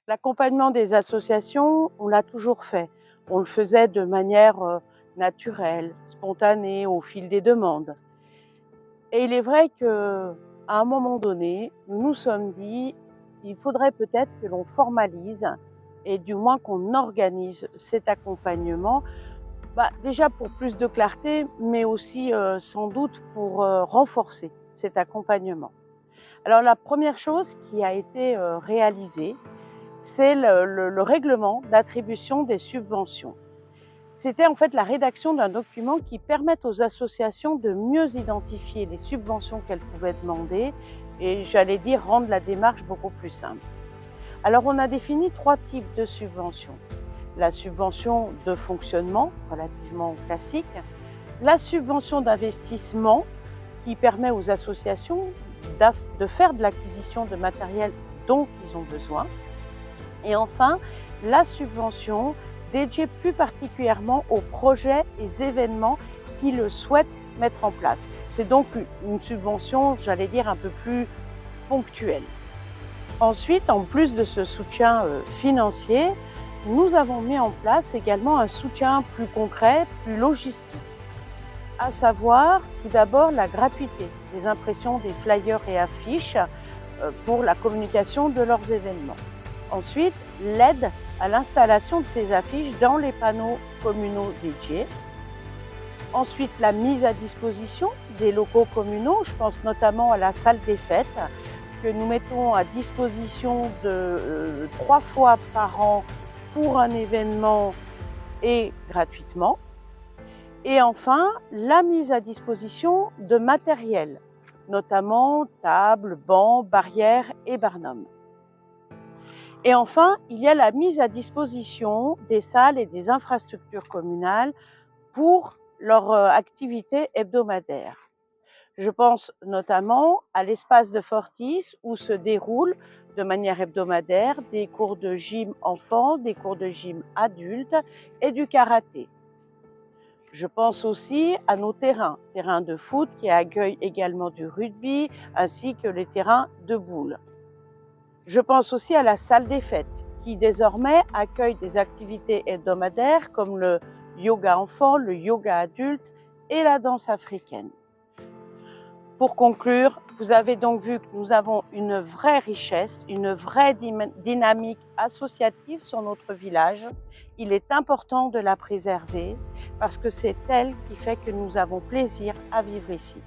L'accompagnement des associations, on l'a toujours fait. On le faisait de manière naturelle, spontanée, au fil des demandes. Et il est vrai qu'à un moment donné, nous nous sommes dit, il faudrait peut-être que l'on formalise et du moins qu'on organise cet accompagnement, déjà pour plus de clarté, mais aussi sans doute pour renforcer cet accompagnement. Alors la première chose qui a été réalisée, c'est le règlement d'attribution des subventions. C'était en fait la rédaction d'un document qui permette aux associations de mieux identifier les subventions qu'elles pouvaient demander et, j'allais dire, rendre la démarche beaucoup plus simple. Alors on a défini 3 types de subventions. La subvention de fonctionnement, relativement classique, la subvention d'investissement qui permet aux associations de faire de l'acquisition de matériel dont ils ont besoin, et enfin la subvention dédiée plus particulièrement aux projets et événements qui le souhaitent mettre en place. C'est donc une subvention, j'allais dire, un peu plus ponctuelle. Ensuite, en plus de ce soutien financier, nous avons mis en place également un soutien plus concret, plus logistique, à savoir tout d'abord la gratuité des impressions des flyers et affiches pour la communication de leurs événements. Ensuite, l'aide à l'installation de ces affiches dans les panneaux communaux dédiés. Ensuite, la mise à disposition des locaux communaux, je pense notamment à la salle des fêtes, que nous mettons à disposition 3 fois par an pour un événement et gratuitement. Et enfin, la mise à disposition de matériel, notamment tables, bancs, barrières et barnums. Et enfin, il y a la mise à disposition des salles et des infrastructures communales pour leur activité hebdomadaire. Je pense notamment à l'espace de Fortis où se déroulent de manière hebdomadaire des cours de gym enfants, des cours de gym adultes et du karaté. Je pense aussi à nos terrains de foot qui accueillent également du rugby ainsi que les terrains de boules. Je pense aussi à la salle des fêtes qui désormais accueille des activités hebdomadaires comme le yoga enfant, le yoga adulte et la danse africaine. Pour conclure, vous avez donc vu que nous avons une vraie richesse, une vraie dynamique associative sur notre village. Il est important de la préserver parce que c'est elle qui fait que nous avons plaisir à vivre ici.